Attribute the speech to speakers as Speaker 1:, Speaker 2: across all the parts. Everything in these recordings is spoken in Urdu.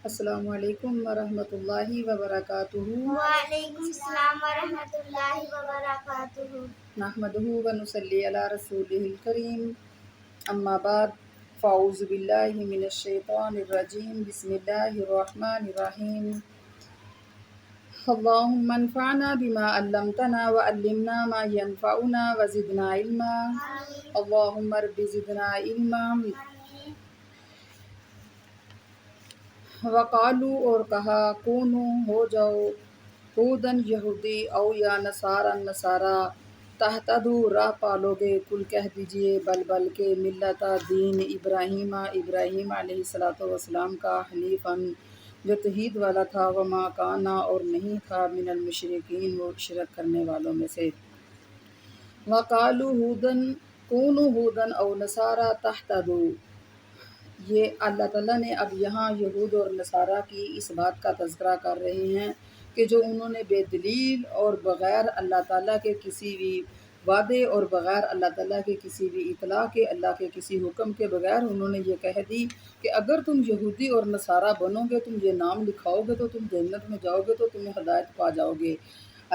Speaker 1: السلام علیکم ورحمۃ اللہ وبرکاتہ۔
Speaker 2: وعلیکم السلام ورحمۃ اللہ وبرکاتہ۔
Speaker 1: نحمدہ ونصلی علی رسولہ الکریم، اما بعد، فاعوذ باللہ من الشیطان الرجیم، بسم اللہ الرحمن الرحیم۔ اللہم انفعنا بما علمتنا وعلمنا ما ینفعنا وزدنا علما۔ اللہم رب زدنا علما۔ وقالو، اور کہا، کونو، ہو جاؤ، ہودن یہودی، او یا نصارا نصارا، تہتدو، راہ پالو گے، کل کہہ دیجئے، بلکہ ملتا دین ابراہیم، ابراہیم علیہ السلام کا، حنیفاً، جو توحید والا تھا، وما کانا، اور نہیں تھا، من المشرکین، وہ شرک کرنے والوں میں سے۔ وقالو ہودن، کونو ہودن او نصارا تہتدو، یہ اللہ تعالیٰ نے اب یہاں یہود اور نصارہ کی اس بات کا تذکرہ کر رہے ہیں کہ جو انہوں نے بے دلیل اور بغیر اللہ تعالیٰ کے کسی بھی وعدے اور بغیر اللہ تعالیٰ کے کسی بھی اطلاع کے، اللہ کے کسی حکم کے بغیر انہوں نے یہ کہہ دی کہ اگر تم یہودی اور نصارہ بنو گے، تم یہ نام لکھاؤ گے تو تم جنت میں جاؤ گے، تو تمہیں ہدایت پا جاؤ گے۔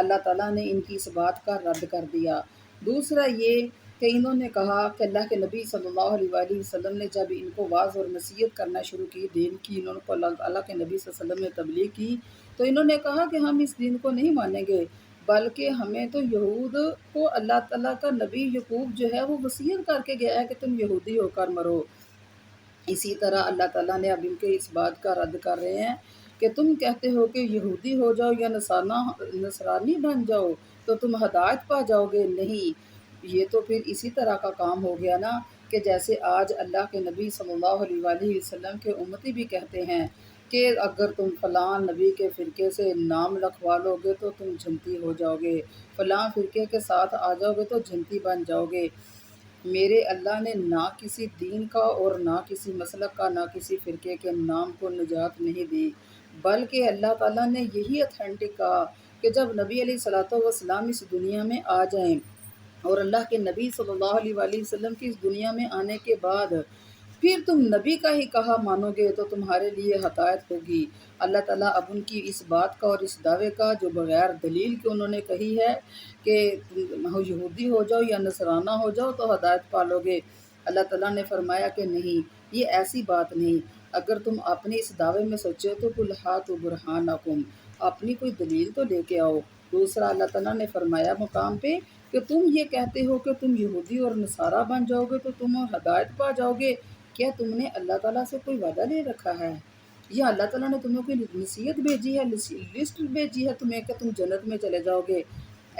Speaker 1: اللہ تعالیٰ نے ان کی اس بات کا رد کر دیا۔ دوسرا یہ کہ انہوں نے کہا کہ اللہ کے نبی صلی اللہ علیہ وآلہ وسلم نے جب ان کو واعظ اور نصیحت کرنا شروع کی، دین کی، انہوں کو اللہ کے نبی صلی اللہ علیہ وسلم نے تبلیغ کی، تو انہوں نے کہا کہ ہم اس دین کو نہیں مانیں گے، بلکہ ہمیں تو یہود کو اللہ تعالیٰ کا نبی یعقوب جو ہے وہ وصیت کر کے گیا ہے کہ تم یہودی ہو کر مرو۔ اسی طرح اللہ تعالیٰ نے اب ان کے اس بات کا رد کر رہے ہیں کہ تم کہتے ہو کہ یہودی ہو جاؤ یا نصرانی بن جاؤ تو تم ہدایت پا جاؤ گے، نہیں۔ یہ تو پھر اسی طرح کا کام ہو گیا نا کہ جیسے آج اللہ کے نبی صلی اللہ علیہ وآلہ وسلم کے امتی بھی کہتے ہیں کہ اگر تم فلاں نبی کے فرقے سے نام لکھوا لو گے تو تم جنتی ہو جاؤ گے، فلاں فرقے کے ساتھ آ جاؤ گے تو جنتی بن جاؤ گے۔ میرے اللہ نے نہ کسی دین کا اور نہ کسی مسلک کا، نہ کسی فرقے کے نام کو نجات نہیں دی، بلکہ اللہ تعالیٰ نے یہی اتھینٹک کہا کہ جب نبی علیہ السلام اس دنیا میں آ جائیں اور اللہ کے نبی صلی اللہ علیہ وآلہ وسلم کی اس دنیا میں آنے کے بعد پھر تم نبی کا ہی کہا مانو گے تو تمہارے لیے ہدایت ہوگی۔ اللہ تعالیٰ اب ان کی اس بات کا اور اس دعوے کا جو بغیر دلیل کے انہوں نے کہی ہے کہ تم یہودی ہو جاؤ یا نصرانہ ہو جاؤ تو ہدایت پالو گے، اللہ تعالیٰ نے فرمایا کہ نہیں، یہ ایسی بات نہیں۔ اگر تم اپنے اس دعوے میں سوچے تو قل ہاتوا برہانکم، اپنی کوئی دلیل تو لے کے آؤ۔ دوسرا اللہ تعالیٰ نے فرمایا مقام پہ کہ تم یہ کہتے ہو کہ تم یہودی اور نصارہ بن جاؤ گے تو تم ہدایت پا جاؤ گے، کیا تم نے اللہ تعالیٰ سے کوئی وعدہ لے رکھا ہے؟ یا اللہ تعالیٰ نے تمہیں کوئی نصیحت بھیجی ہے، لسٹ بھیجی ہے تمہیں کہ تم جنت میں چلے جاؤ گے؟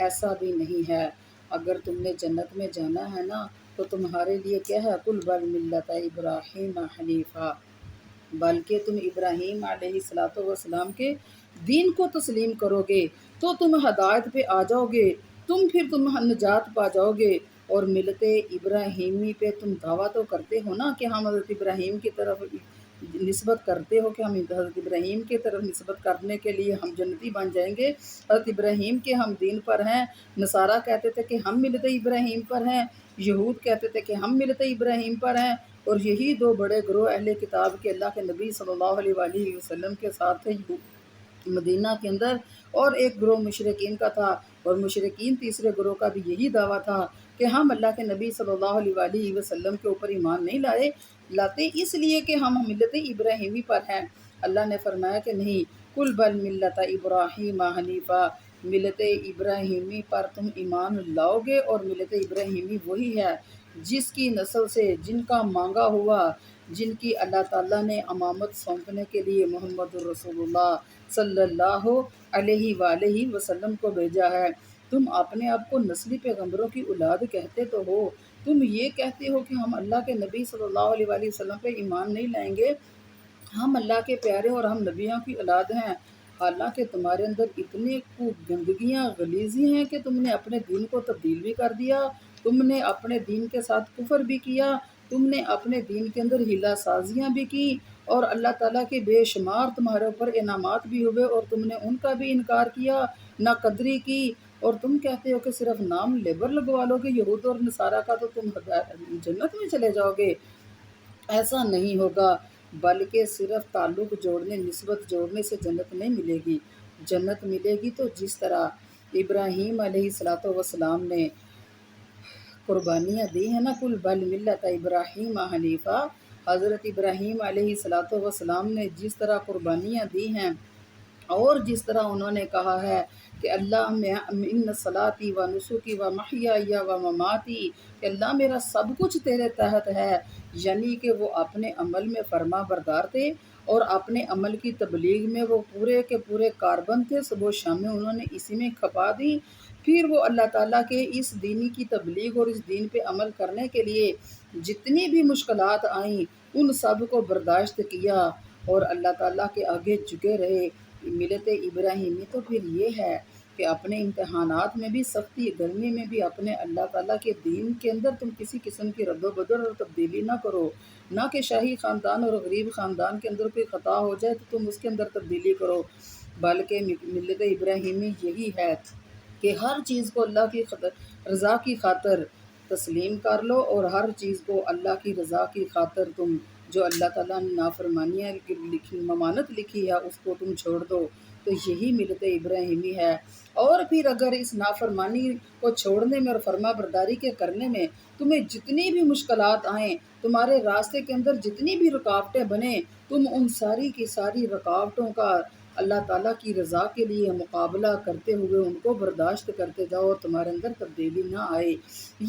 Speaker 1: ایسا بھی نہیں ہے۔ اگر تم نے جنت میں جانا ہے نا تو تمہارے لیے کیا ہے، قل بل ملت ابراہیم حنیفا، بلکہ تم ابراہیم علیہ السلام کے دین کو تسلیم کرو گے تو تم ہدایت پہ آ جاؤ گے، تم نجات پا جاؤ گے۔ اور ملت ابراہیمی پہ تم دعویٰ تو کرتے ہو نا کہ ہم حضرت ابراہیم کی طرف نسبت کرتے ہو کہ ہم حضرت ابراہیم کی طرف نسبت کرنے کے لیے ہم جنتی بن جائیں گے، حضرت ابراہیم کے ہم دین پر ہیں۔ نصارہ کہتے تھے کہ ہم ملت ابراہیم پر ہیں، یہود کہتے تھے کہ ہم ملت ابراہیم پر ہیں، اور یہی دو بڑے گروہ اہل کتاب کے اللہ کے نبی صلی اللہ علیہ وآلہ وسلم کے ساتھ تھے مدینہ کے اندر، اور ایک گروہ مشرکین کا تھا، اور مشرکین تیسرے گروہ کا بھی یہی دعویٰ تھا کہ ہم اللہ کے نبی صلی اللہ علیہ وآلہ وسلم کے اوپر ایمان نہیں لاتے اس لیے کہ ہم ملت ابراہیمی پر ہیں۔ اللہ نے فرمایا کہ نہیں، قل بل ملت ابراہیم حنیفا، ملت ابراہیمی پر تم ایمان لاؤ گے، اور ملت ابراہیمی وہی ہے جس کی نسل سے، جن کا مانگا ہوا، جن کی اللہ تعالیٰ نے امامت سونپنے کے لیے محمد الرسول اللہ صلی اللہ علیہ وآلہ وسلم کو بھیجا ہے۔ تم اپنے آپ کو نسلی پیغمبروں کی اولاد کہتے تو ہو، تم یہ کہتے ہو کہ ہم اللہ کے نبی صلی اللہ علیہ وآلہ وسلم پہ ایمان نہیں لائیں گے، ہم اللہ کے پیارے اور ہم نبیوں کی اولاد ہیں، حالانکہ تمہارے اندر اتنے گندگیاں غلیظی ہیں کہ تم نے اپنے دین کو تبدیل بھی کر دیا، تم نے اپنے دین کے ساتھ کفر بھی کیا، تم نے اپنے دین کے اندر ہیلہ سازیاں بھی کی، اور اللہ تعالیٰ کے بے شمار تمہارے اوپر انعامات بھی ہوئے اور تم نے ان کا بھی انکار کیا، نہ قدری کی، اور تم کہتے ہو کہ صرف نام لیبر لگوا لو گے یہود اور نصارہ کا تو تم جنت میں چلے جاؤ گے۔ ایسا نہیں ہوگا۔ بلکہ صرف تعلق جوڑنے، نسبت جوڑنے سے جنت نہیں ملے گی۔ جنت ملے گی تو جس طرح ابراہیم علیہ السلام نے قربانیاں دی ہیں نا، کل بل ملت ابراہیم حنیفہ، حضرت ابراہیم علیہ السلام نے جس طرح قربانیاں دی ہیں اور جس طرح انہوں نے کہا ہے کہ اللہ ان صلاتی و نسکی و محیای و مماتی، کہ اللہ میرا سب کچھ تیرے تحت ہے، یعنی کہ وہ اپنے عمل میں فرما بردار تھے اور اپنے عمل کی تبلیغ میں وہ پورے کے پورے کاربند تھے، صبح و شام انہوں نے اسی میں کھپا دی۔ پھر وہ اللہ تعالیٰ کے اس دینی کی تبلیغ اور اس دین پہ عمل کرنے کے لیے جتنی بھی مشکلات آئیں ان سب کو برداشت کیا اور اللہ تعالیٰ کے آگے جھکے رہے۔ ملت ابراہیمی تو پھر یہ ہے کہ اپنے امتحانات میں بھی، سختی گرمی میں بھی، اپنے اللہ تعالیٰ کے دین کے اندر تم کسی قسم کی رد و بدل اور تبدیلی نہ کرو، نہ کہ شاہی خاندان اور غریب خاندان کے اندر کوئی خطا ہو جائے تو تم اس کے اندر تبدیلی کرو، بلکہ ملت ابراہیمی یہی ہے کہ ہر چیز کو اللہ کی رضا کی خاطر تسلیم کر لو اور ہر چیز کو اللہ کی رضا کی خاطر تم جو اللہ تعالیٰ نے نافرمانیاں ممانت لکھی ہے اس کو تم چھوڑ دو، تو یہی ملت ابراہیمی ہے۔ اور پھر اگر اس نافرمانی کو چھوڑنے میں اور فرما برداری کے کرنے میں تمہیں جتنی بھی مشکلات آئیں، تمہارے راستے کے اندر جتنی بھی رکاوٹیں بنیں، تم ان ساری کی ساری رکاوٹوں کا اللہ تعالیٰ کی رضا کے لیے مقابلہ کرتے ہوئے ان کو برداشت کرتے جاؤ اور تمہارے اندر تبدیلی نہ آئے۔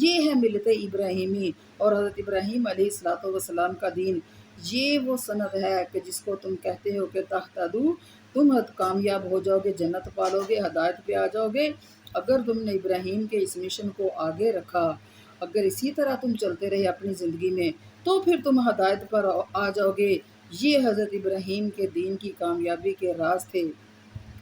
Speaker 1: یہ ہے ملت ابراہیمی اور حضرت ابراہیم علیہ السلام کا دین۔ یہ وہ سند ہے کہ جس کو تم کہتے ہو کہ تہتدوا، تم کامیاب ہو جاؤ گے، جنت پالو گے، ہدایت پہ آ جاؤ گے۔ اگر تم نے ابراہیم کے اس مشن کو آگے رکھا، اگر اسی طرح تم چلتے رہے اپنی زندگی میں تو پھر تم ہدایت پر آ جاؤ گے۔ یہ حضرت ابراہیم کے دین کی کامیابی کے راز تھے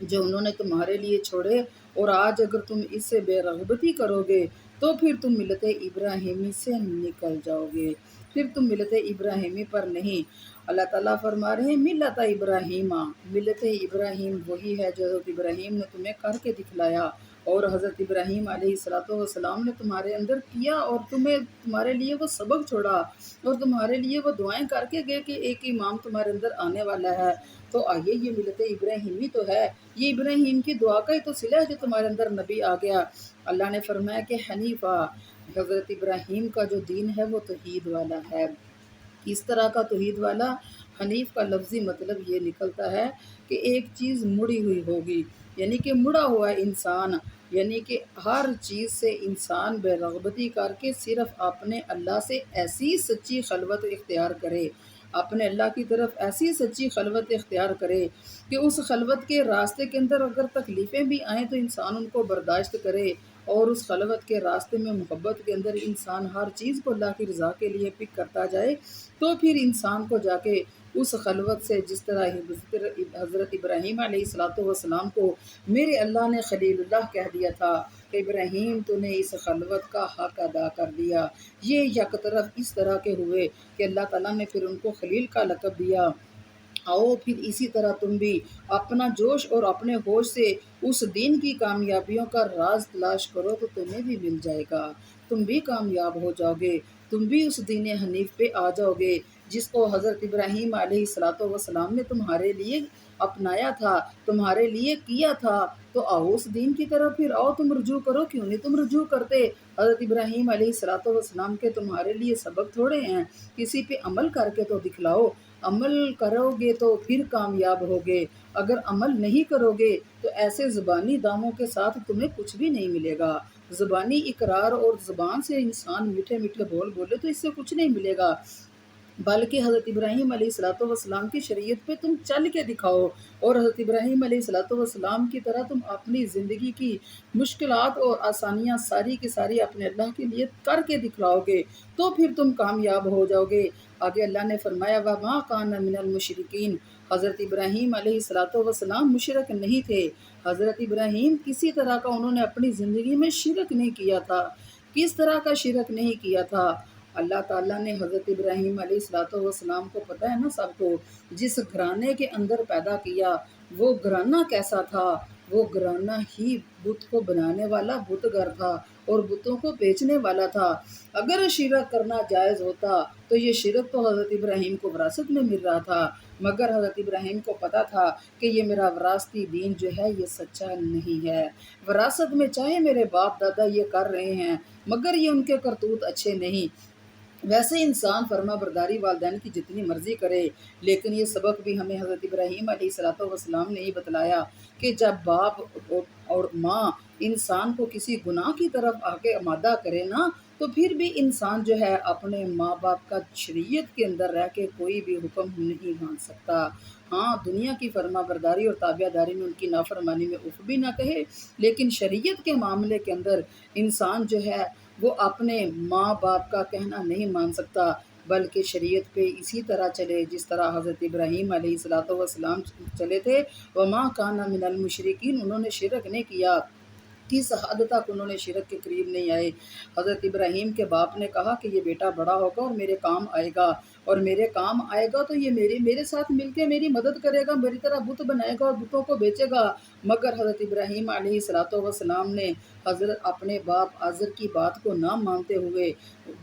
Speaker 1: جو انہوں نے تمہارے لیے چھوڑے، اور آج اگر تم اس سے بے رغبتی کرو گے تو پھر تم ملت ابراہیمی سے نکل جاؤ گے، پھر تم ملت ابراہیمی پر نہیں۔ اللہ تعالیٰ فرما رہے ہیں ملت ابراہیم، ملت ابراہیم وہی ہے جو حضرت ابراہیم نے تمہیں کر کے دکھلایا اور حضرت ابراہیم علیہ السلام نے تمہارے اندر کیا اور تمہارے لیے وہ سبق چھوڑا اور تمہارے لیے وہ دعائیں کر کے گئے کہ ایک امام تمہارے اندر آنے والا ہے۔ تو آئیے، یہ ملت ابراہیمی تو ہے، یہ ابراہیم کی دعا کا ہی تو صلہ ہے جو تمہارے اندر نبی آ گیا۔ اللہ نے فرمایا کہ حنیفہ، حضرت ابراہیم کا جو دین ہے وہ توحید والا ہے۔ اس طرح کا توحید والا، حنیف کا لفظی مطلب یہ نکلتا ہے کہ ایک چیز مڑی ہوئی ہوگی، یعنی کہ مڑا ہوا انسان، یعنی کہ ہر چیز سے انسان بے رغبتی کر کے صرف اپنے اللہ سے ایسی سچی خلوت اختیار کرے، اپنے اللہ کی طرف ایسی سچی خلوت اختیار کرے کہ اس خلوت کے راستے کے اندر اگر تکلیفیں بھی آئیں تو انسان ان کو برداشت کرے، اور اس خلوت کے راستے میں محبت کے اندر انسان ہر چیز کو اللہ کی رضا کے لیے پک کرتا جائے، تو پھر انسان کو جا کے اس خلوت سے، جس طرح حضرت ابراہیم علیہ السلام کو میرے اللہ نے خلیل اللہ کہہ دیا تھا کہ ابراہیم تو نے اس خلوت کا حق ادا کر دیا، یہ یک طرف اس طرح کے ہوئے کہ اللہ تعالیٰ نے پھر ان کو خلیل کا لقب دیا۔ آؤ پھر اسی طرح تم بھی اپنا جوش اور اپنے ہوش سے اس دین کی کامیابیوں کا راز تلاش کرو تو تمہیں بھی مل جائے گا، تم بھی کامیاب ہو جاؤ گے، تم بھی اس دین حنیف پہ آ جاؤ گے جس کو حضرت ابراہیم علیہ السلام نے تمہارے لیے اپنایا تھا، تمہارے لیے کیا تھا۔ تو آؤ اس دین کی طرف، پھر آؤ تم رجوع کرو، کیوں نہیں تم رجوع کرتے؟ حضرت ابراہیم علیہ السلام کے تمہارے لیے سبق تھوڑے ہیں، کسی پہ عمل کر کے تو دکھلاؤ، عمل کرو گے تو پھر کامیاب ہوگے، اگر عمل نہیں کرو گے تو ایسے زبانی داموں کے ساتھ تمہیں کچھ بھی نہیں ملے گا۔ زبانی اقرار اور زبان سے انسان میٹھے میٹھے بول بولے تو اس سے کچھ نہیں ملے گا، بلکہ حضرت ابراہیم علیہ السلام کی شریعت پہ تم چل کے دکھاؤ اور حضرت ابراہیم علیہ السلام کی طرح تم اپنی زندگی کی مشکلات اور آسانیاں ساری کی ساری اپنے اللہ کے لیے کر کے دکھلاؤ گے تو پھر تم کامیاب ہو جاؤ گے۔ آگے اللہ نے فرمایا وَمَا كَانَ مِنَ الْمُشْرِكِينَ، حضرت ابراہیم علیہ السلام مشرک نہیں تھے۔ حضرت ابراہیم کسی طرح کا انہوں نے اپنی زندگی میں شرک نہیں کیا تھا۔ کس طرح کا شرک نہیں کیا تھا؟ اللہ تعالیٰ نے حضرت ابراہیم علیہ السلام کو، پتہ ہے نا سب کو، جس گھرانے کے اندر پیدا کیا وہ گھرانہ کیسا تھا؟ وہ گھرانہ ہی بت کو بنانے والا بت گھر تھا اور بتوں کو بیچنے والا تھا۔ اگر شرک کرنا جائز ہوتا تو یہ شرک تو حضرت ابراہیم کو وراثت میں مل رہا تھا، مگر حضرت ابراہیم کو پتہ تھا کہ یہ میرا وراثتی دین جو ہے یہ سچا نہیں ہے۔ وراثت میں چاہے میرے باپ دادا یہ کر رہے ہیں مگر یہ ان کے کرتوت اچھے نہیں۔ ویسے انسان فرما برداری والدین کی جتنی مرضی کرے، لیکن یہ سبق بھی ہمیں حضرت ابراہیم علیہ السلام نے ہی بتلایا کہ جب باپ اور ماں انسان کو کسی گناہ کی طرف آگے آمادہ کرے نا، تو پھر بھی انسان جو ہے اپنے ماں باپ کا شریعت کے اندر رہ کے کوئی بھی حکم نہیں مان سکتا۔ ہاں، دنیا کی فرما برداری اور تابع داری میں ان کی نافرمانی میں اف بھی نہ کہے، لیکن شریعت کے معاملے کے اندر انسان جو ہے وہ اپنے ماں باپ کا کہنا نہیں مان سکتا، بلکہ شریعت پہ اسی طرح چلے جس طرح حضرت ابراہیم علیہ السلام چلے تھے۔ وما کان من المشرکین، انہوں نے شرک نہیں کیا، کس حد تک انہوں نے شرک کے قریب نہیں آئے۔ حضرت ابراہیم کے باپ نے کہا کہ یہ بیٹا بڑا ہوگا اور میرے کام آئے گا، اور میرے کام آئے گا تو یہ میرے ساتھ مل کے میری مدد کرے گا، میری طرح بت بنائے گا اور بتوں کو بیچے گا۔ مگر حضرت ابراہیم علیہ السلام نے حضرت اپنے باپ آزر کی بات کو نہ مانتے ہوئے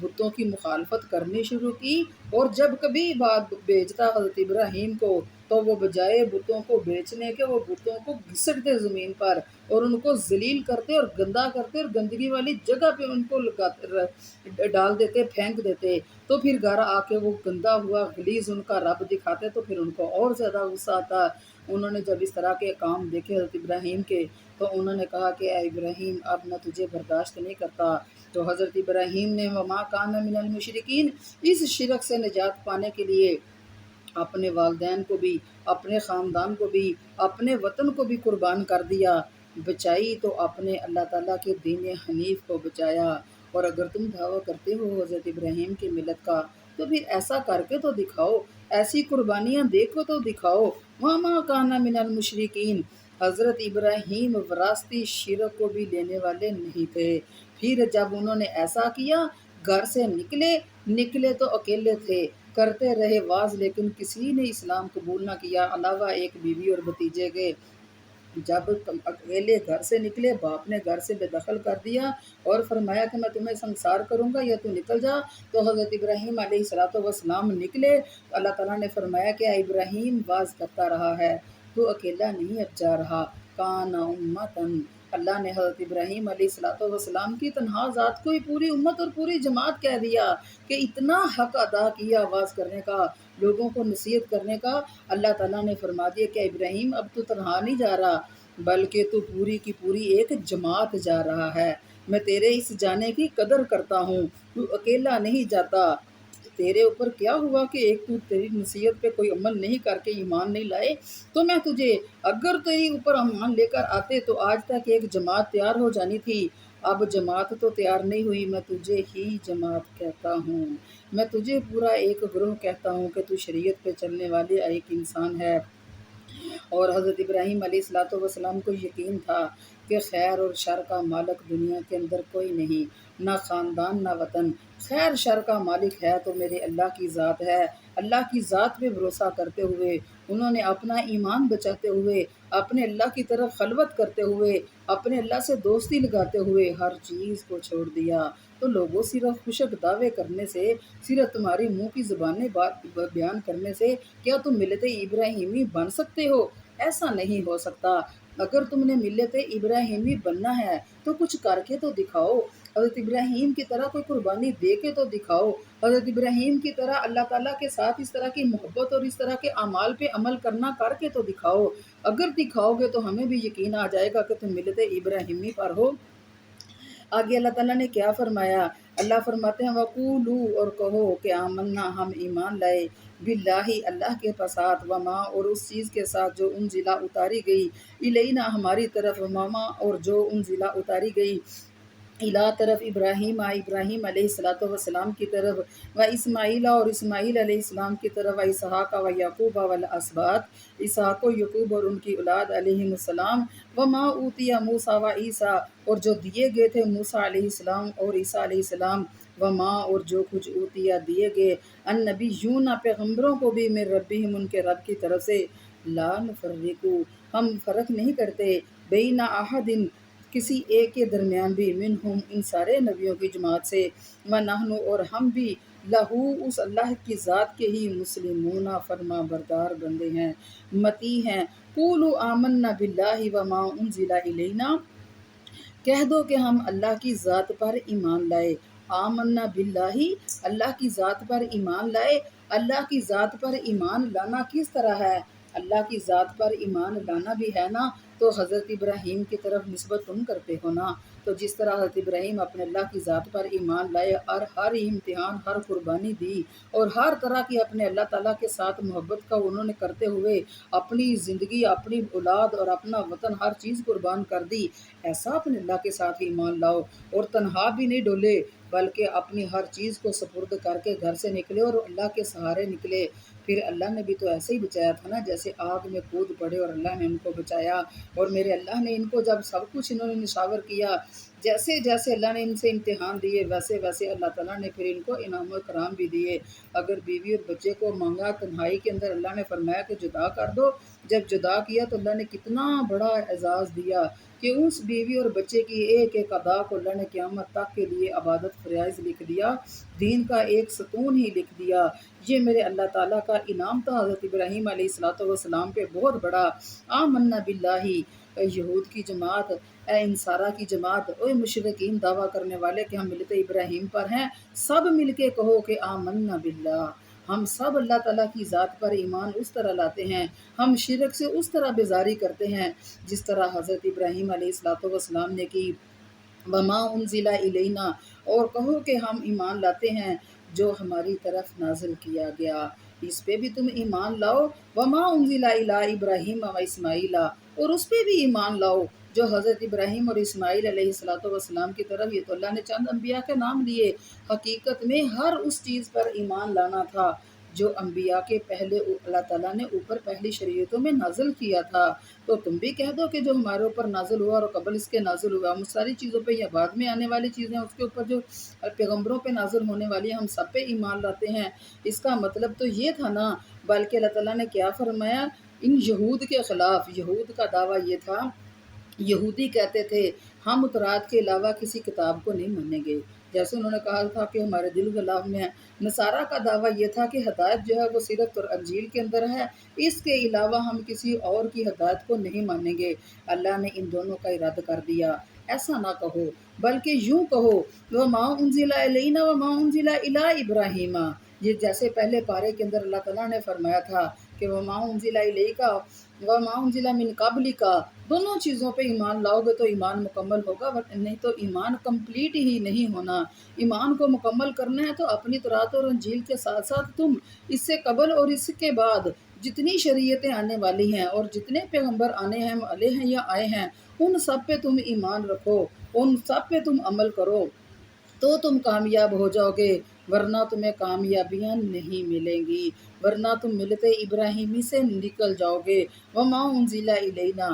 Speaker 1: بتوں کی مخالفت کرنی شروع کی، اور جب کبھی بات بیچتا حضرت ابراہیم کو تو وہ بجائے بتوں کو بیچنے کے وہ بتوں کو گھسٹتے زمین پر اور ان کو ذلیل کرتے اور گندا کرتے اور گندگی والی جگہ پہ ان کو ڈال دیتے، پھینک دیتے۔ تو پھر گھر آ کے وہ گندا ہوا غلیظ ان کا رب دکھاتے تو پھر ان کو اور زیادہ غصہ آتا۔ انہوں نے جب اس طرح کے کام دیکھے حضرت ابراہیم کے تو انہوں نے کہا کہ اے ابراہیم اب میں تجھے برداشت نہیں کرتا۔ تو حضرت ابراہیم نے وما کان من المشرکین، اس شرک سے نجات پانے کے لیے اپنے والدین کو بھی، اپنے خاندان کو بھی، اپنے وطن کو بھی قربان کر دیا۔ بچائی تو اپنے اللہ تعالیٰ کے دین حنیف کو بچایا۔ اور اگر تم دعویٰ کرتے ہو حضرت ابراہیم کی ملت کا تو پھر ایسا کر کے تو دکھاؤ، ایسی قربانیاں دے کے تو دکھاؤ۔ وما کان من المشرکین، حضرت ابراہیم وراثتی شرک کو بھی لینے والے نہیں تھے۔ پھر جب انہوں نے ایسا کیا، گھر سے نکلے تو اکیلے تھے، کرتے رہے واز لیکن کسی نے اسلام قبول نہ کیا علاوہ ایک بیوی اور بھتیجے کے۔ جب اکیلے گھر سے نکلے، باپ نے گھر سے بے دخل کر دیا اور فرمایا کہ میں تمہیں سنسار کروں گا یا تو نکل جا۔ تو حضرت ابراہیم علیہ السلام نکلے۔ اللہ تعالیٰ نے فرمایا کہ اے ابراہیم واز کرتا رہا ہے، تو اکیلا نہیں اب جا رہا۔ کان امتن، اللہ نے حضرت ابراہیم علیہ السلام کی تنہا ذات کو ہی پوری امت اور پوری جماعت کہہ دیا کہ اتنا حق ادا کیا آواز کرنے کا، لوگوں کو نصیحت کرنے کا۔ اللہ تعالیٰ نے فرما دیا کہ ابراہیم اب تو تنہا نہیں جا رہا بلکہ تو پوری کی پوری ایک جماعت جا رہا ہے۔ میں تیرے اس جانے کی قدر کرتا ہوں، تو اکیلا نہیں جاتا۔ تیرے اوپر کیا ہوا کہ ایک تو تیری نصیحت پہ کوئی عمل نہیں کر کے ایمان نہیں لائے، تو میں تجھے اگر تیری اوپر ایمان لے کر آتے تو آج تک ایک جماعت تیار ہو جانی تھی۔ اب جماعت تو تیار نہیں ہوئی، میں تجھے ہی جماعت کہتا ہوں، میں تجھے پورا ایک گروہ کہتا ہوں کہ تو شریعت پہ چلنے والے ایک انسان ہے۔ اور حضرت ابراہیم علیہ السلام کو یقین تھا کہ خیر اور شر کا مالک دنیا کے اندر کوئی نہیں، نہ خاندان نہ وطن۔ خیر شر کا مالک ہے تو میرے اللہ کی ذات ہے۔ اللہ کی ذات پہ بھروسہ کرتے ہوئے انہوں نے اپنا ایمان بچاتے ہوئے، اپنے اللہ کی طرف خلوت کرتے ہوئے، اپنے اللہ سے دوستی لگاتے ہوئے ہر چیز کو چھوڑ دیا۔ تو لوگوں صرف خوشک دعوے کرنے سے، صرف تمہاری منہ کی زبانیں بیان کرنے سے کیا تم ملت ابراہیمی بن سکتے ہو؟ ایسا نہیں ہو سکتا۔ اگر تم نے ملت ابراہیمی بننا ہے تو کچھ کر کے تو دکھاؤ، حضرت ابراہیم کی طرح کوئی قربانی دے کے تو دکھاؤ، حضرت ابراہیم کی طرح اللہ تعالیٰ کے ساتھ اس طرح کی محبت اور اس طرح کے اعمال پہ عمل کرنا کر کے تو دکھاؤ۔ اگر دکھاؤ گے تو ہمیں بھی یقین آ جائے گا کہ تم ملت ابراہیمی پر ہو۔ آگے اللہ تعالیٰ نے کیا فرمایا؟ اللہ فرماتے ہیں وَقُولُوا، اور کہو کہ آمنا، ہم ایمان لائے، باللہ، اللہ کے ساتھ، وما، اور اس چیز کے ساتھ جو انزلہ اتاری گئی، الینا، ہماری طرف، وما، اور جو انزلہ اتاری گئی، الا، طرف، ابراہیم، ابراہیم علیہ السلام کی طرف، و اسماعیل، اور اسماعیل علیہ السلام کی طرف، و اسحاق و یعقوب والاسباط، اسحاق و یعقوب اور ان کی اولاد علیہم السلام، وما اوتی موسیٰ و عیسیٰ، اور جو دیے گئے تھے موسیٰ علیہ السلام اور عیسیٰ علیہ السلام، وما، اور جو کچھ اوتیا دیے گئے، النبیون، پیغمبروں کو بھی، من ربہم، ان کے رب کی طرف سے، لا نفرقو، ہم فرق نہیں کرتے، بین احدن، کسی ایک کے درمیان بھی، منہم، ان سارے نبیوں کی جماعت سے، ونحن، اور ہم بھی، لہو، اس اللہ کی ذات کے ہی، مسلمون، فرما بردار بندے ہیں، متی ہیں۔ قولوا آمنا باللہ وما انزل الینا، کہہ دو کہ ہم اللہ کی ذات پر ایمان لائے۔ آمنا باللہ، اللہ کی ذات پر ایمان لائے۔ اللہ کی ذات پر ایمان لانا کس طرح ہے؟ اللہ کی ذات پر ایمان لانا بھی ہے نا، تو حضرت ابراہیم کی طرف نسبت تم کرتے ہو نا، تو جس طرح حضرت ابراہیم اپنے اللہ کی ذات پر ایمان لائے اور ہر امتحان، ہر قربانی دی، اور ہر طرح کی اپنے اللہ تعالیٰ کے ساتھ محبت کا انہوں نے کرتے ہوئے اپنی زندگی، اپنی اولاد اور اپنا وطن، ہر چیز قربان کر دی، ایسا اپنے اللہ کے ساتھ ایمان لاؤ، اور تنہا بھی نہیں ڈولے، بلکہ اپنی ہر چیز کو سپرد کر کے گھر سے نکلے اور اللہ کے سہارے نکلے۔ پھر اللہ نے بھی تو ایسے ہی بچایا تھا نا، جیسے آگ میں کود پڑے اور اللہ نے ان کو بچایا، اور میرے اللہ نے ان کو جب سب کچھ انہوں نے نشاور کیا، جیسے جیسے اللہ نے ان سے امتحان دیے، ویسے ویسے اللہ تعالیٰ نے پھر ان کو انعام و اکرام بھی دیے۔ اگر بیوی اور بچے کو مانگا تنہائی کے اندر، اللہ نے فرمایا کہ جدا کر دو، جب جدا کیا تو اللہ نے کتنا بڑا اعزاز دیا کہ اس بیوی اور بچے کی ایک ایک ادا کو اللہ نے قیامت تک کے لیے عبادت فرائض لکھ دیا، دین کا ایک ستون ہی لکھ دیا۔ یہ میرے اللہ تعالیٰ کا انعام تھا حضرت ابراہیم علیہ السلام پہ بہت بڑا۔ آمنا باللہ، اے یہود کی جماعت، اے انصارہ کی جماعت، اے مشرکین دعویٰ کرنے والے کہ ہم ملت ابراہیم پر ہیں، سب مل کے کہو کہ آمنا باللہ، ہم سب اللہ تعالیٰ کی ذات پر ایمان اس طرح لاتے ہیں، ہم شرک سے اس طرح بیزاری کرتے ہیں جس طرح حضرت ابراہیم علیہ السلام نے کی۔ وما انزل الینا، اور کہو کہ ہم ایمان لاتے ہیں جو ہماری طرف نازل کیا گیا، اس پہ بھی تم ایمان لاؤ۔ وما انزل الی ابراہیم و اسماعیل، اور اس پہ بھی ایمان لاؤ جو حضرت ابراہیم اور اسماعیل علیہ السلام کی طرف۔ یہ تو اللہ نے چند انبیاء کے نام لیے، حقیقت میں ہر اس چیز پر ایمان لانا تھا جو انبیاء کے پہلے اللہ تعالیٰ نے اوپر پہلی شریعتوں میں نازل کیا تھا۔ تو تم بھی کہہ دو کہ جو ہمارے اوپر نازل ہوا اور قبل اس کے نازل ہوا، ہم ساری چیزوں پہ، یا بعد میں آنے والی چیزیں اس کے اوپر جو پیغمبروں پہ نازل ہونے والی ہیں، ہم سب پہ ایمان لاتے ہیں۔ اس کا مطلب تو یہ تھا نا، بلکہ اللہ تعالیٰ نے کیا فرمایا ان یہود کے خلاف؟ یہود کا دعویٰ یہ تھا، یہودی کہتے تھے ہم تورات کے علاوہ کسی کتاب کو نہیں مانیں گے، جیسے انہوں نے کہا تھا کہ ہمارے دل غلاف میں ہے۔ نصارہ کا دعویٰ یہ تھا کہ ہدایت جو ہے وہ صرف انجیل کے اندر ہے، اس کے علاوہ ہم کسی اور کی ہدایت کو نہیں مانیں گے۔ اللہ نے ان دونوں کا رد کر دیا، ایسا نہ کہو، بلکہ یوں کہو وما انزل الینا وما انزل الی ابراہیم، یہ جیسے پہلے پارے کے اندر اللہ تعالیٰ نے فرمایا تھا کہ وما انزل الیک وما انزل من قبلک، دونوں چیزوں پہ ایمان لاؤ گے تو ایمان مکمل ہوگا، نہیں تو ایمان کمپلیٹ ہی نہیں ہونا۔ ایمان کو مکمل کرنا ہے تو اپنی تورات اور انجیل کے ساتھ ساتھ تم اس سے قبل اور اس کے بعد جتنی شریعتیں آنے والی ہیں اور جتنے پیغمبر آنے ہیں والے ہیں یا آئے ہیں، ان سب پہ تم ایمان رکھو، ان سب پہ تم عمل کرو، تو تم کامیاب ہو جاؤ گے، ورنہ تمہیں کامیابیاں نہیں ملیں گی، ورنہ تم ملت ابراہیمی سے نکل جاؤ گے۔ وما انزل الینا،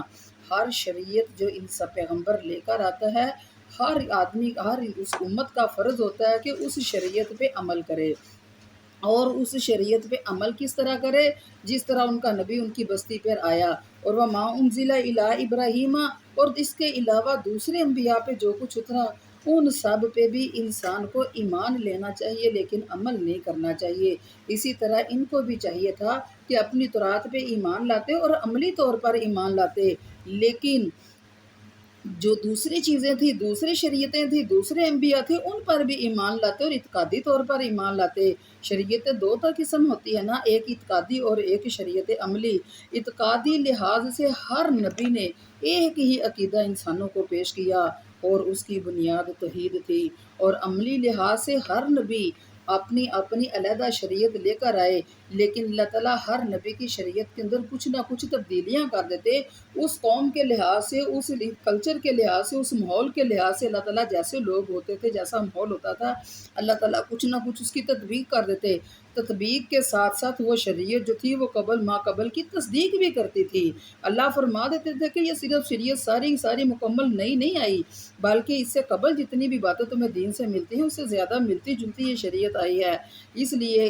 Speaker 1: ہر شریعت جو ان سب پیغمبر لے کر آتا ہے، ہر آدمی، ہر اس امت کا فرض ہوتا ہے کہ اس شریعت پہ عمل کرے، اور اس شریعت پہ عمل کس طرح کرے؟ جس طرح ان کا نبی ان کی بستی پر آیا۔ اور وما انزل الی ابراہیم، اور اس کے علاوہ دوسرے انبیاء پہ جو کچھ اترا، ان سب پہ بھی انسان کو ایمان لینا چاہیے لیکن عمل نہیں کرنا چاہیے۔ اسی طرح ان کو بھی چاہیے تھا کہ اپنی تورات پہ ایمان لاتے اور عملی طور پر ایمان لاتے، لیکن جو دوسری چیزیں تھیں، دوسری شریعتیں تھیں، دوسرے انبیاء تھے، ان پر بھی ایمان لاتے اور اعتقادی طور پر ایمان لاتے۔ شریعتیں دو قسم ہوتی ہے نا، ایک اعتقادی اور ایک شریعت عملی۔ اعتقادی لحاظ سے ہر نبی نے ایک ہی عقیدہ انسانوں کو پیش کیا اور اس کی بنیاد توحید تھی، اور عملی لحاظ سے ہر نبی اپنی اپنی علیحدہ شریعت لے کر آئے، لیکن اللہ تعالیٰ ہر نبی کی شریعت کے اندر کچھ نہ کچھ تبدیلیاں کر دیتے، اس قوم کے لحاظ سے، اس کلچر کے لحاظ سے، اس ماحول کے لحاظ سے۔ اللہ تعالیٰ جیسے لوگ ہوتے تھے، جیسا ماحول ہوتا تھا، اللہ تعالیٰ کچھ نہ کچھ اس کی تطبیق کر دیتے۔ تطبیق کے ساتھ ساتھ وہ شریعت جو تھی وہ قبل ما قبل کی تصدیق بھی کرتی تھی۔ اللہ فرما دیتے تھے کہ یہ صرف شریعت ساری مکمل نئی نہیں آئی، بلکہ اس سے قبل جتنی بھی باتیں تمہیں دین سے ملتی ہیں اس سے زیادہ ملتی جلتی یہ شریعت آئی ہے۔ اس لیے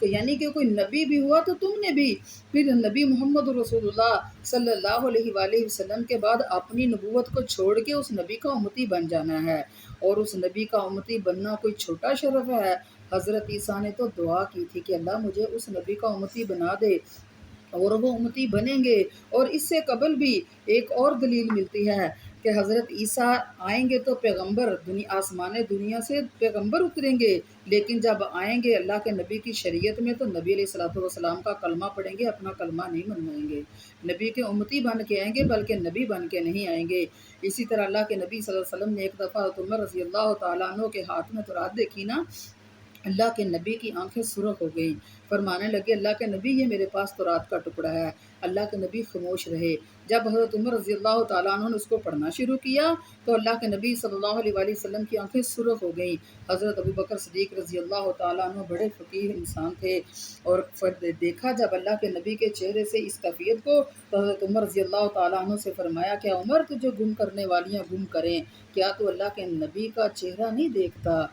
Speaker 1: کہ یعنی کہ کوئی نبی بھی ہوا تو تم نے بھی پھر نبی محمد رسول اللہ صلی اللہ علیہ وآلہ وسلم کے بعد اپنی نبوت کو چھوڑ کے اس نبی کا امتی بن جانا ہے، اور اس نبی کا امتی بننا کوئی چھوٹا شرف ہے۔ حضرت عیسیٰ نے تو دعا کی تھی کہ اللہ مجھے اس نبی کا امتی بنا دے، اور وہ امتی بنیں گے۔ اور اس سے قبل بھی ایک اور دلیل ملتی ہے کہ حضرت عیسیٰ آئیں گے تو پیغمبر آسمان دنیا سے پیغمبر اتریں گے، لیکن جب آئیں گے اللہ کے نبی کی شریعت میں تو نبی علیہ الصلوۃ والسلام کا کلمہ پڑھیں گے، اپنا کلمہ نہیں منوائیں گے، نبی کے امتی بن کے آئیں گے بلکہ نبی بن کے نہیں آئیں گے۔ اسی طرح اللہ کے نبی صلی اللہ علیہ وسلم نے ایک دفعہ حضرت عمر رضی اللہ تعالیٰ عنہ کے ہاتھ میں تورات دیکھی نا، اللہ کے نبی کی آنکھیں سرخ ہو گئیں، فرمانے لگے اللہ کے نبی یہ میرے پاس تورات کا ٹکڑا ہے۔ اللہ کے نبی خاموش رہے۔ جب حضرت عمر رضی اللہ تعالیٰ عنہ نے اس کو پڑھنا شروع کیا تو اللہ کے نبی صلی اللہ علیہ وآلہ وسلم کی آنکھیں سرخ ہو گئیں۔ حضرت ابو بکر صدیق رضی اللہ تعالیٰ عنہ بڑے فقیہ انسان تھے، اور دیکھا جب اللہ کے نبی کے چہرے سے اس کیفیت کو تو حضرت عمر رضی اللہ تعالیٰ عنہ سے فرمایا کہ عمر تجھے گم کرنے والیاں گم کریں، کیا تو اللہ کے نبی کا چہرہ نہیں دیکھتا؟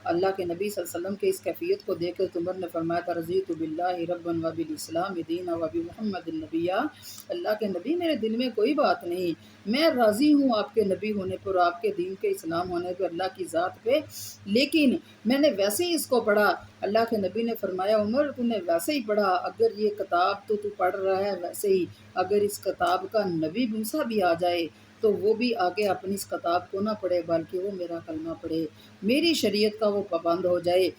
Speaker 1: اللہ کے نبی صلی اللہ علیہ وسلم کے اس کیفیت کو دیکھ کر عمر نے فرمایا رضیت باللہ ربا وبالاسلام دینا وبمحمد النبی، اللہ کے نبی میرے دل میں کوئی بات نہیں، میں راضی ہوں آپ کے نبی ہونے پر، آپ کے دین کے اسلام ہونے پر، اللہ کی ذات پہ، لیکن میں نے ویسے ہی اس کو پڑھا۔ اللہ کے نبی نے فرمایا عمر تو نے ویسے ہی پڑھا، اگر یہ کتاب تو پڑھ رہا ہے ویسے ہی، اگر اس کتاب کا نبی موسیٰ بھی آ جائے تو وہ بھی آگے اپنی اس کتاب کو نہ پڑھے بلکہ وہ میرا کلمہ پڑھے، میری شریعت کا وہ پابند ہو جائے۔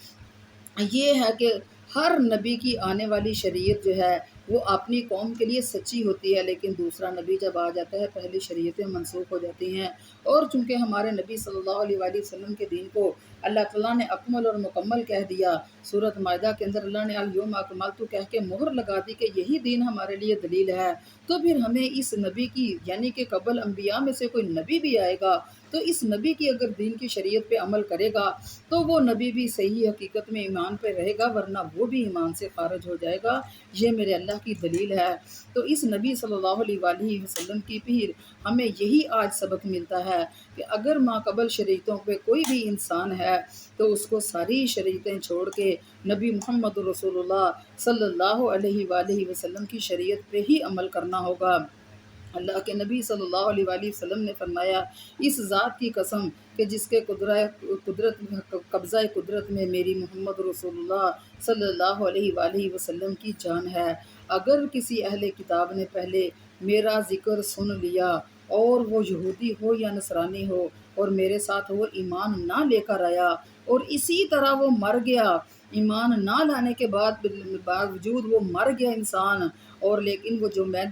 Speaker 1: یہ ہے کہ ہر نبی کی آنے والی شریعت جو ہے وہ اپنی قوم کے لیے سچی ہوتی ہے، لیکن دوسرا نبی جب آ جاتا ہے پہلی شریعتیں منسوخ ہو جاتی ہیں۔ اور چونکہ ہمارے نبی صلی اللہ علیہ وآلہ وسلم کے دین کو اللہ تعالیٰ نے اکمل اور مکمل کہہ دیا، سورۃ مائدہ کے اندر اللہ نے الیوم اکملت کہہ کے مہر لگا دی کہ یہی دین ہمارے لیے دلیل ہے، تو پھر ہمیں اس نبی کی یعنی کہ قبل انبیاء میں سے کوئی نبی بھی آئے گا تو اس نبی کی اگر دین کی شریعت پہ عمل کرے گا تو وہ نبی بھی صحیح حقیقت میں ایمان پہ رہے گا، ورنہ وہ بھی ایمان سے خارج ہو جائے گا۔ یہ میرے اللہ کی دلیل ہے۔ تو اس نبی صلی اللہ علیہ وآلہ وسلم کی پھر ہمیں یہی آج سبق ملتا ہے کہ اگر ماقبل شریعتوں پہ کوئی بھی انسان ہے تو اس کو ساری شریعتیں چھوڑ کے نبی محمد رسول اللہ صلی اللہ علیہ وآلہ وسلم کی شریعت پہ ہی عمل کرنا ہوگا۔ اللہ کے نبی صلی اللہ علیہ وآلہ وسلم نے فرمایا اس ذات کی قسم کہ جس کے قبضہ قدرت میں میری محمد رسول اللہ صلی اللہ علیہ وآلہ وسلم کی جان ہے، اگر کسی اہل کتاب نے پہلے میرا ذکر سن لیا اور وہ یہودی ہو یا نصرانی ہو اور میرے ساتھ وہ ایمان نہ لے کر آیا اور اسی طرح وہ مر گیا، ایمان نہ لانے کے باوجود وہ مر گیا انسان، اور لیکن وہ جو میں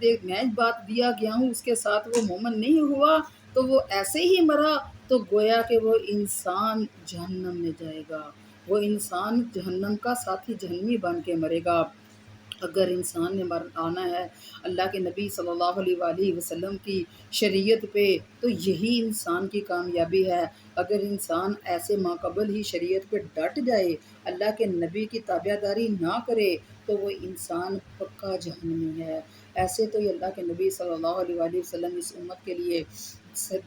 Speaker 1: بات دیا گیا ہوں اس کے ساتھ وہ مومن نہیں ہوا تو وہ ایسے ہی مرا، تو گویا کہ وہ انسان جہنم میں جائے گا، وہ انسان جہنم کا ساتھی جہنمی بن کے مرے گا۔ اگر انسان نے آنا ہے اللہ کے نبی صلی اللہ علیہ وآلہ وسلم کی شریعت پہ تو یہی انسان کی کامیابی ہے۔ اگر انسان ایسے ماقبل ہی شریعت پہ ڈٹ جائے، اللہ کے نبی کی تابع داری نہ کرے تو وہ انسان پکا جہنمی ہے۔ ایسے تو یہ اللہ کے نبی صلی اللہ علیہ وآلہ وسلم اس امت کے لیے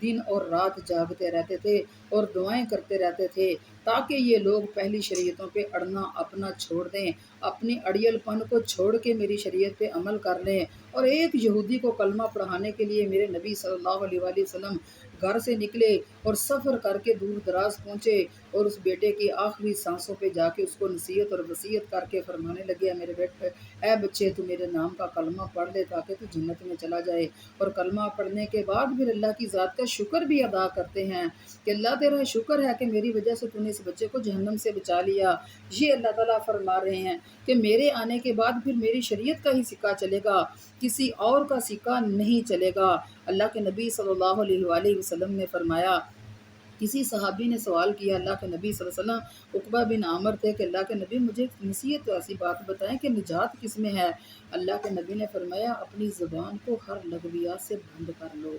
Speaker 1: دن اور رات جاگتے رہتے تھے اور دعائیں کرتے رہتے تھے تاکہ یہ لوگ پہلی شریعتوں پہ اڑنا اپنا چھوڑ دیں، اپنی اڑیل پن کو چھوڑ کے میری شریعت پہ عمل کر لیں۔ اور ایک یہودی کو کلمہ پڑھانے کے لیے میرے نبی صلی اللہ علیہ وآلہ وسلم گھر سے نکلے اور سفر کر کے دور دراز پہنچے اور اس بیٹے کی آخری سانسوں پہ جا کے اس کو نصیحت اور وصیت کر کے فرمانے لگے میرے بیٹے اے بچے تو میرے نام کا کلمہ پڑھ لے تاکہ تو جنت میں چلا جائے۔ اور کلمہ پڑھنے کے بعد پھر اللہ کی ذات کا شکر بھی ادا کرتے ہیں کہ اللہ تیرا شکر ہے کہ میری وجہ سے تو نے اس بچے کو جہنم سے بچا لیا۔ یہ اللہ تعالیٰ فرما رہے ہیں کہ میرے آنے کے بعد پھر میری شریعت کا ہی سکہ چلے گا، کسی اور کا سکہ نہیں چلے گا۔ اللہ کے نبی صلی اللہ علیہ وآلہ وسلم نے فرمایا، کسی صحابی نے سوال کیا اللہ کے نبی صلی اللہ علیہ وسلم، عقبہ بن عامر تھے کہ اللہ کے نبی مجھے نصیحت تو ایسی بات بتائیں کہ نجات کس میں ہے؟ اللہ کے نبی نے فرمایا اپنی زبان کو ہر لغویات سے بند کر لو،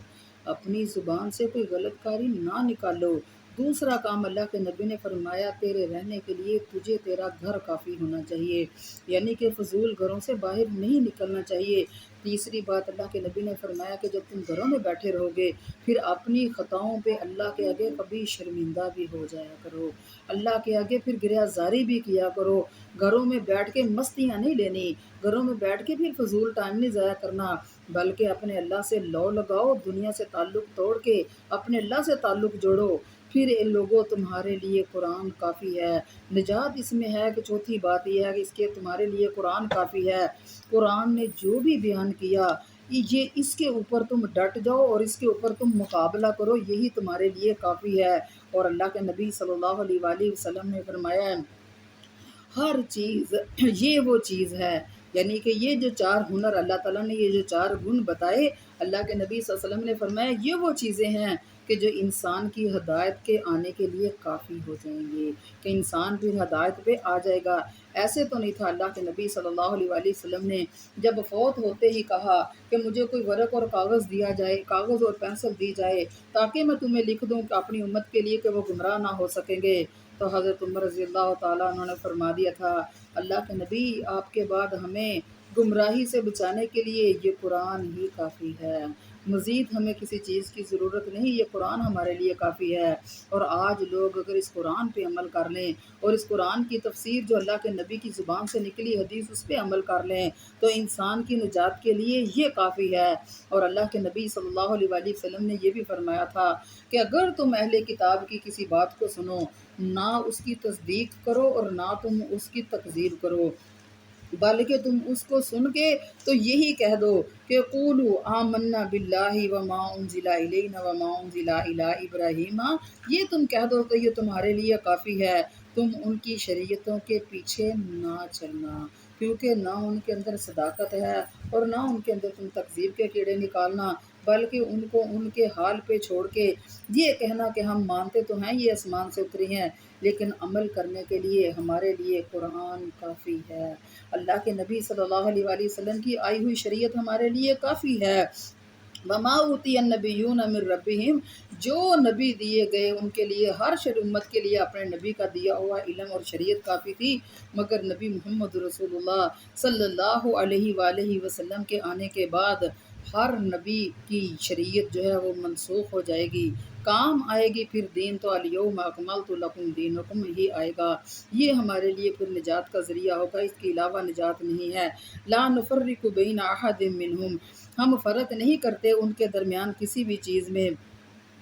Speaker 1: اپنی زبان سے کوئی غلط کاری نہ نکالو، دوسرا کام اللہ کے نبی نے فرمایا تیرے رہنے کے لیے تجھے تیرا گھر کافی ہونا چاہیے، یعنی کہ فضول گھروں سے باہر نہیں نکلنا چاہیے۔ تیسری بات اللہ کے نبی نے فرمایا کہ جب تم گھروں میں بیٹھے رہو گے پھر اپنی خطاؤں پہ اللہ کے آگے کبھی شرمندہ بھی ہو جایا کرو، اللہ کے آگے پھر گریہ زاری بھی کیا کرو۔ گھروں میں بیٹھ کے مستیاں نہیں لینی، گھروں میں بیٹھ کے پھر فضول ٹائم نہیں ضائع کرنا، بلکہ اپنے اللہ سے لو لگاؤ، دنیا سے تعلق توڑ کے اپنے اللہ سے تعلق جوڑو۔ پھر ان لوگوں تمہارے لیے قرآن کافی ہے، نجات اس میں ہے کہ چوتھی بات یہ ہے کہ اس کے تمہارے لیے قرآن کافی ہے۔ قرآن نے جو بھی بیان کیا یہ اس کے اوپر تم ڈٹ جاؤ اور اس کے اوپر تم مقابلہ کرو، یہی تمہارے لیے کافی ہے۔ اور اللہ کے نبی صلی اللہ علیہ وآلہ وسلم نے فرمایا ہے ہر چیز یہ وہ چیز ہے، یعنی کہ یہ جو چار ہنر اللہ تعالیٰ نے، یہ جو چار گن بتائے اللہ کے نبی صلی اللہ علیہ وسلم نے فرمایا یہ وہ چیزیں ہیں کہ جو انسان کی ہدایت کے آنے کے لیے کافی ہو جائیں گے، کہ انسان پھر ہدایت پہ آ جائے گا۔ ایسے تو نہیں تھا، اللہ کے نبی صلی اللہ علیہ وآلہ وسلم نے جب فوت ہوتے ہی کہا کہ مجھے کوئی ورق اور کاغذ دیا جائے، کاغذ اور پینسل دی جائے تاکہ میں تمہیں لکھ دوں کہ اپنی امت کے لیے کہ وہ گمراہ نہ ہو سکیں گے، تو حضرت عمر رضی اللہ تعالیٰ عنہ نے فرما دیا تھا اللہ کے نبی آپ کے بعد ہمیں گمراہی سے بچانے کے لیے یہ قرآن ہی کافی ہے، مزید ہمیں کسی چیز کی ضرورت نہیں، یہ قرآن ہمارے لیے کافی ہے۔ اور آج لوگ اگر اس قرآن پہ عمل کر لیں اور اس قرآن کی تفسیر جو اللہ کے نبی کی زبان سے نکلی حدیث اس پہ عمل کر لیں تو انسان کی نجات کے لیے یہ کافی ہے۔ اور اللہ کے نبی صلی اللہ علیہ وآلہ وسلم نے یہ بھی فرمایا تھا کہ اگر تم اہل کتاب کی کسی بات کو سنو نہ اس کی تصدیق کرو اور نہ تم اس کی تکذیب کرو، بلکہ تم اس کو سن کے تو یہی کہہ دو کہ قولوا آمنا باللہ وما انزل الینا وما انزل الی ابراہیم، یہ تم کہہ دو کہ یہ تمہارے لیے کافی ہے، تم ان کی شریعتوں کے پیچھے نہ چلنا، کیونکہ نہ ان کے اندر صداقت ہے اور نہ ان کے اندر تم تکذیب کے کیڑے نکالنا، بلکہ ان کو ان کے حال پہ چھوڑ کے یہ کہنا کہ ہم مانتے تو ہیں یہ آسمان سے اتری ہیں لیکن عمل کرنے کے لیے ہمارے لیے قرآن کافی ہے، اللہ کے نبی صلی اللہ علیہ وآلہ وسلم کی آئی ہوئی شریعت ہمارے لیے کافی ہے۔ وما اوتی النبیون من ربہم، جو نبی دیے گئے ان کے لیے ہر امت کے لیے اپنے نبی کا دیا ہوا علم اور شریعت کافی تھی، مگر نبی محمد رسول اللہ صلی اللہ علیہ وآلہ وسلم کے آنے کے بعد ہر نبی کی شریعت جو ہے وہ منسوخ ہو جائے گی، کام آئے گی پھر دین تو الیوم اکملت لکم دینکم ہی آئے گا، یہ ہمارے لیے پھر نجات کا ذریعہ ہوگا، اس کے علاوہ نجات نہیں ہے۔ لا نفرق بین احد منہم، ہم فرق نہیں کرتے ان کے درمیان کسی بھی چیز میں،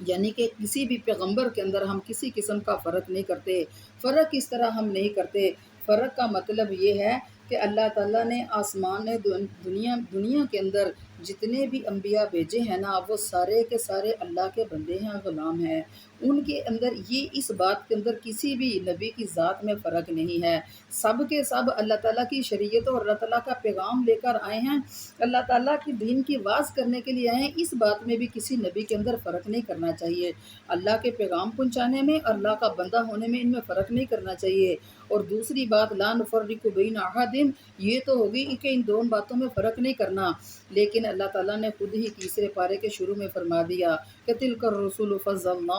Speaker 1: یعنی کہ کسی بھی پیغمبر کے اندر ہم کسی قسم کا فرق نہیں کرتے۔ فرق اس طرح ہم نہیں کرتے، فرق کا مطلب یہ ہے کہ اللہ تعالیٰ نے آسمان دنیا کے اندر جتنے بھی انبیاء بھیجے ہیں نا وہ سارے کے سارے اللہ کے بندے ہیں، غلام ہیں، ان کے اندر یہ اس بات کے اندر کسی بھی نبی کی ذات میں فرق نہیں ہے، سب کے سب اللہ تعالیٰ کی شریعت اور اللہ تعالیٰ کا پیغام لے کر آئے ہیں، اللہ تعالیٰ کی دین کی واز کرنے کے لیے آئے ہیں، اس بات میں بھی کسی نبی کے اندر فرق نہیں کرنا چاہیے، اللہ کے پیغام پہنچانے میں اللہ کا بندہ ہونے میں ان میں فرق نہیں کرنا چاہیے۔ اور دوسری بات لا نفرق بین احد، یہ تو ہوگی کہ ان دونوں باتوں میں فرق نہیں کرنا، لیکن اللہ تعالیٰ نے خود ہی تیسرے پارے کے شروع میں فرما دیا کہ تلک الرسل فضلنا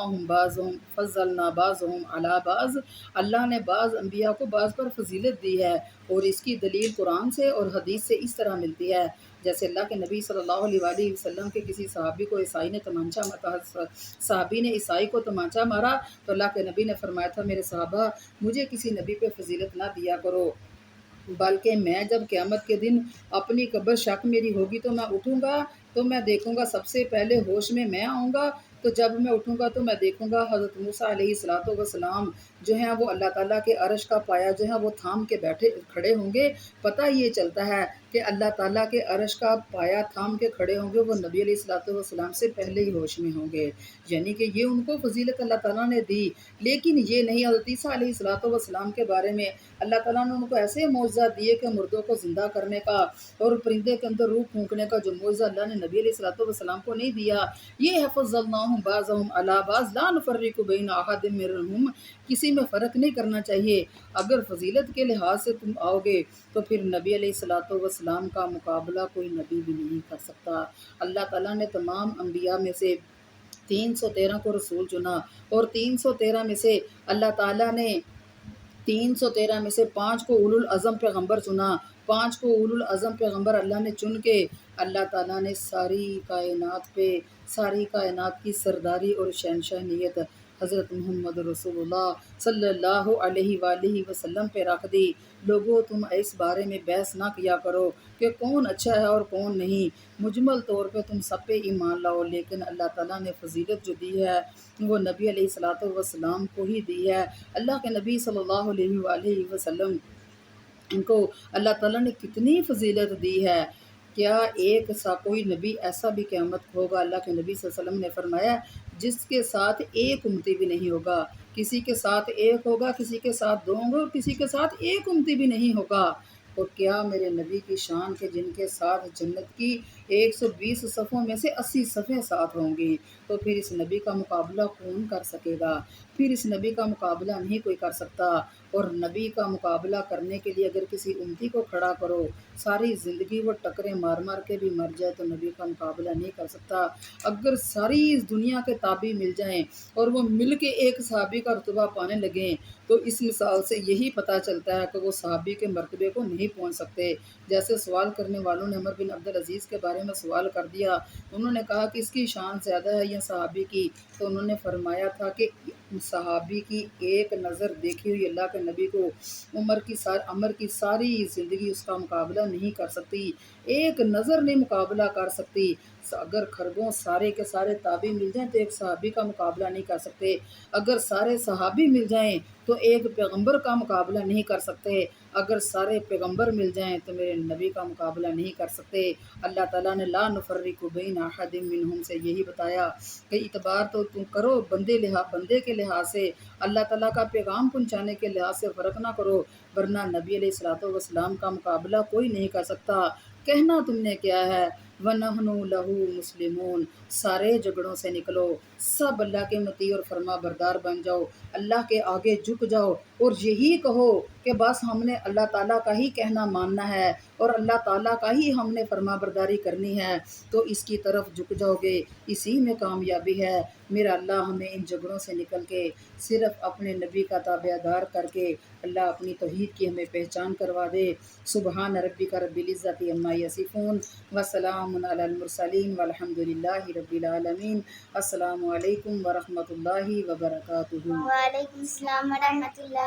Speaker 1: بعضهم علی بعض، اللہ نے بعض انبیاء کو بعض پر فضیلت دی ہے، اور اس کی دلیل قرآن سے اور حدیث سے اس طرح ملتی ہے جیسے اللہ کے نبی صلی اللہ علیہ وآلہ وسلم کے کسی صحابی کو عیسائی نے تمانچہ مارا، صحابی نے عیسائی کو تمانچہ مارا تو اللہ کے نبی نے فرمایا تھا میرے صحابہ مجھے کسی نبی پہ فضیلت نہ دیا کرو، بلکہ میں جب قیامت کے دن اپنی قبر شک میری ہوگی تو میں اٹھوں گا تو میں دیکھوں گا سب سے پہلے ہوش میں آؤں گا، تو جب میں اٹھوں گا تو میں دیکھوں گا حضرت موسیٰ علیہ السلام جو ہیں وہ اللہ تعالیٰ کے عرش کا پایا جو ہے وہ تھام کے کھڑے ہوں گے، پتہ یہ چلتا ہے کہ اللہ تعالیٰ کے عرش کا پایا تھام کے کھڑے ہوں گے، وہ نبی علیہ السلام سے پہلے ہی ہوش میں ہوں گے، یعنی کہ یہ ان کو فضیلت اللہ تعالیٰ نے دی، لیکن یہ نہیں حضرت عیسیٰ علیہ السلام کے بارے میں اللہ تعالیٰ نے ان کو ایسے معجزات دیے کہ مردوں کو زندہ کرنے کا اور پرندے کے اندر روح پھونکنے کا جو معجزہ اللہ نے نبی علیہ السلام کو نہیں دیا، یہ ہے فضلناہم بعضہم علی بعض لا نفرق بین احد منہم، کسی میں فرق نہیں کرنا چاہیے، اگر فضیلت کے لحاظ سے تم آؤ گے تو پھر نبی علیہ السلام کا مقابلہ کوئی نبی بھی نہیں کر سکتا، اللہ تعالیٰ نے تمام انبیاء میں سے 313 کو رسول چنا، اور 313 میں سے اللہ تعالیٰ نے 313 میں سے 5 کو اولو العزم پیغمبر چنا، 5 کو اولو العزم پیغمبر اللہ نے چن کے اللہ تعالیٰ نے ساری کائنات کی سرداری اور شہنشاہیت حضرت محمد رسول اللہ صلی اللہ علیہ وآلہ وسلم پہ رکھ دی۔ لوگوں، تم اس بارے میں بحث نہ کیا کرو کہ کون اچھا ہے اور کون نہیں، مجمل طور پہ تم سب پہ ایمان لاؤ، لیکن اللہ تعالیٰ نے فضیلت جو دی ہے وہ نبی علیہ الصلوۃ والسلام کو ہی دی ہے۔ اللہ کے نبی صلی اللہ علیہ وآلہ وسلم ان کو اللہ تعالیٰ نے کتنی فضیلت دی ہے۔ کیا کوئی نبی ایسا بھی قیامت کو ہوگا، اللہ کے نبی صلی اللہ علیہ وسلم نے فرمایا، جس کے ساتھ ایک امتی بھی نہیں ہوگا، کسی کے ساتھ ایک ہوگا، کسی کے ساتھ دو ہوں گے، اور کسی کے ساتھ ایک امتی بھی نہیں ہوگا۔ اور کیا میرے نبی کی شان کے جن کے ساتھ جنت کی 120 صفوں میں سے 80 صفیں ساتھ ہوں گی، تو پھر اس نبی کا مقابلہ کون کر سکے گا؟ پھر اس نبی کا مقابلہ نہیں کوئی کر سکتا۔ اور نبی کا مقابلہ کرنے کے لیے اگر کسی امتی کو کھڑا کرو، ساری زندگی وہ ٹکریں مار مار کے بھی مر جائے تو نبی کا مقابلہ نہیں کر سکتا۔ اگر ساری اس دنیا کے تابعی مل جائیں اور وہ مل کے ایک صحابی کا رتبہ پانے لگیں، تو اس مثال سے یہی پتہ چلتا ہے کہ وہ صحابی کے مرتبے کو نہیں پہنچ سکتے۔ جیسے سوال کرنے والوں نے عمر بن عبدالعزیز کے بارے میں سوال کر دیا، انہوں نے کہا کہ اس کی شان زیادہ ہے یا صحابی کی، تو انہوں نے فرمایا تھا کہ صحابی کی ایک نظر دیکھی ہوئی اللہ کے نبی کو عمر کی ساری زندگی اس کا مقابلہ نہیں کر سکتی، ایک نظر نہیں مقابلہ کر سکتی۔ اگر خرگوں سارے کے سارے تابعی مل جائیں تو ایک صحابی کا مقابلہ نہیں کر سکتے، اگر سارے صحابی مل جائیں تو ایک پیغمبر کا مقابلہ نہیں کر سکتے، اگر سارے پیغمبر مل جائیں تو میرے نبی کا مقابلہ نہیں کر سکتے۔ اللہ تعالیٰ نے لا نفرق بین احد منہم سے یہی بتایا کہ اعتبار تو تم کرو بندے کے لحاظ سے، اللہ تعالیٰ کا پیغام پہنچانے کے لحاظ سے فرق نہ کرو، ورنہ نبی علیہ الصلوۃ والسلام کا مقابلہ کوئی نہیں کر سکتا۔ کہنا تم نے کیا ہے، وَنَحْنُ لَهُ مُسْلِمُونَ، سارے جھگڑوں سے نکلو، سب اللہ کے مطیع اور فرما بردار بن جاؤ، اللہ کے آگے جھک جاؤ اور یہی کہو کہ بس ہم نے اللہ تعالیٰ کا ہی کہنا ماننا ہے اور اللہ تعالیٰ کا ہی ہم نے فرما برداری کرنی ہے، تو اس کی طرف جھک جاؤ گے، اسی میں کامیابی ہے۔ میرا اللہ ہمیں ان جھگڑوں سے نکل کے صرف اپنے نبی کا تابع دار کر کے اللہ اپنی توحید کی ہمیں پہچان کروا دے۔ سبحان ربک رب العزت عما یصفون وسلام علی المرسلین والحمد للہ رب العالمین۔ السلام علیکم ورحمۃ اللہ وبرکاتہ۔
Speaker 2: وعلیکم السلام ورحمۃ اللہ